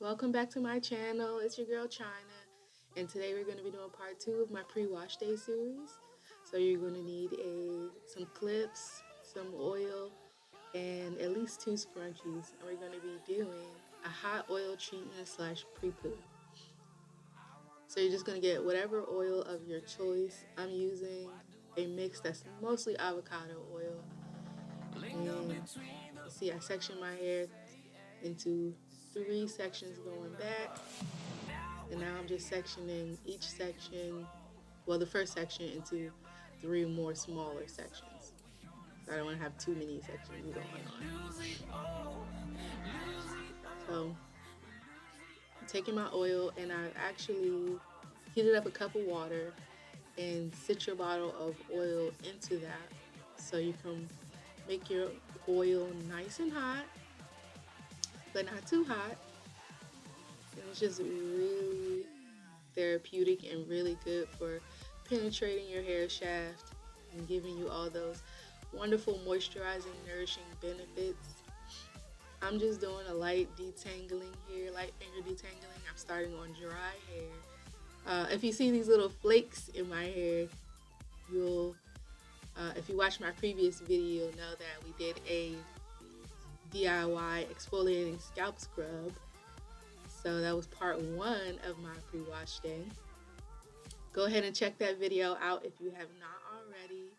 Welcome back to my channel. It's your girl China, and today we're going to be doing part 2 of my pre-wash day series. So you're going to need some clips, some oil, and at least 2 scrunchies. And we're going to be doing a hot oil treatment slash pre-poo. So you're just going to get whatever oil of your choice. I'm using a mix that's mostly avocado oil. And you see, I section my hair into 3 sections going back, and now I'm just sectioning each section, well, the first section into 3 more smaller sections. I don't want to have too many sections going on. So I'm taking my oil, and I actually heated up a cup of water and sit your bottle of oil into that so you can make your oil nice and hot, but not too hot. And it's just really therapeutic and really good for penetrating your hair shaft and giving you all those wonderful moisturizing, nourishing benefits. I'm just doing a light detangling here, light finger detangling. I'm starting on dry hair. If you see these little flakes in my hair, if you watch my previous video, know that we did a DIY exfoliating scalp scrub. So that was part 1 of my pre-wash day. Go ahead and check that video out if you have not already.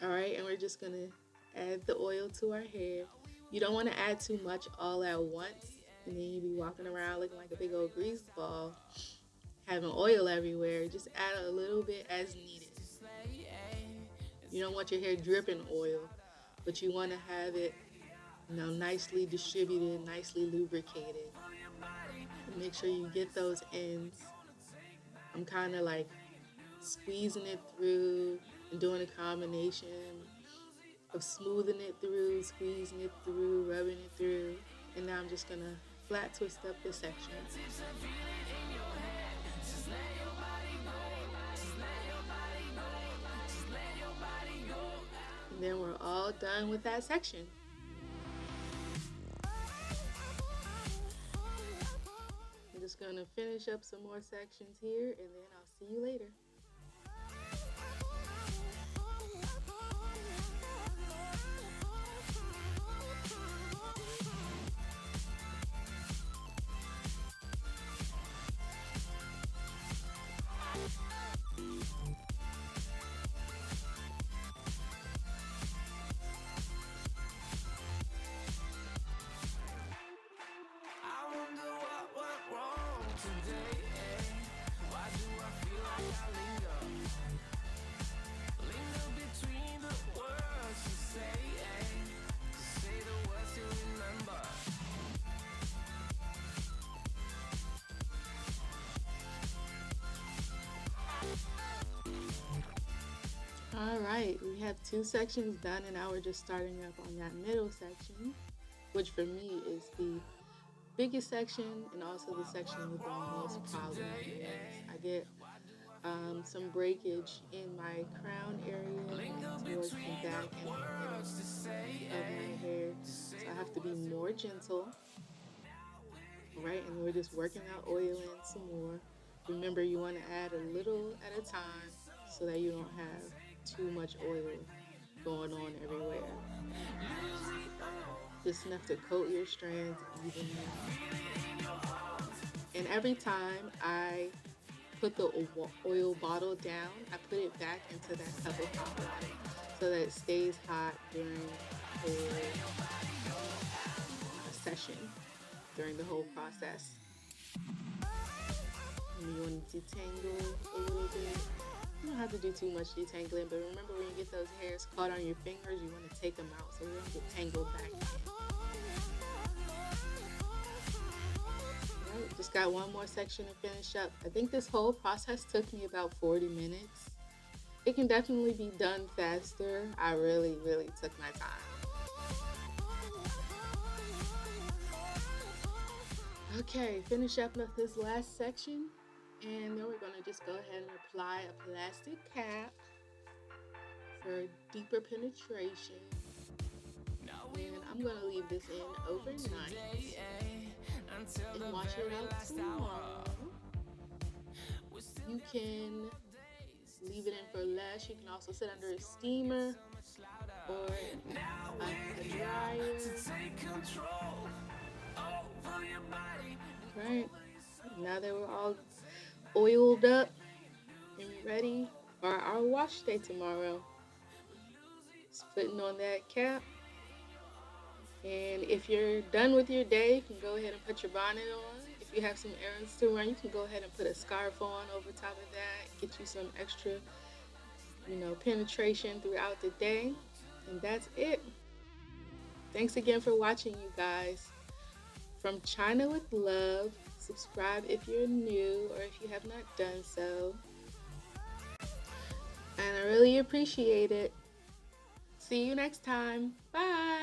Alright, and we're just going to add the oil to our hair. You don't want to add too much all at once, and then you'll be walking around looking like a big old grease ball, having oil everywhere. Just add a little bit as needed. You don't want your hair dripping oil, but you want to have it nicely distributed, nicely lubricated. And make sure you get those ends. I'm kind of like squeezing it through and doing a combination of smoothing it through, squeezing it through, rubbing it through. And now I'm just going to flat twist up this section. And then we're all done with that section. I'm just going to finish up some more sections here, and then I'll see you later. Alright, we have 2 sections done, and now we're just starting up on that middle section, which for me is the biggest section and also the section with the most problem. I get some breakage in my crown area and towards the back and the middle of my hair, so I have to be more gentle. Alright, and we're just working that oil in some more. Remember, you want to add a little at a time so that you don't have too much oil going on everywhere. Just enough to coat your strands evenly. And every time I put the oil bottle down, I put it back into that cup of hot water so that it stays hot during the whole session, during the whole process. And you want to detangle a little bit. You don't have to do too much detangling, but remember, when you get those hairs caught on your fingers, you want to take them out so they don't get tangled back in. Alright, just got one more section to finish up. I think this whole process took me about 40 minutes. It can definitely be done faster. I really took my time. Okay, finish up with this last section. And then we're going to just go ahead and apply a plastic cap for deeper penetration. And I'm gonna leave this in overnight and wash it out tomorrow. You can leave it in for less. You can also sit under a steamer or a dryer. Right. Now that we're all oiled up and ready for our wash day tomorrow, just putting on that cap. And if you're done with your day, you can go ahead and put your bonnet on. If you have some errands to run, you can go ahead and put a scarf on over top of that. Get you some extra, penetration throughout the day. And that's it. Thanks again for watching, you guys. From China with Love. Subscribe if you're new or if you have not done so. And I really appreciate it. See you next time. Bye.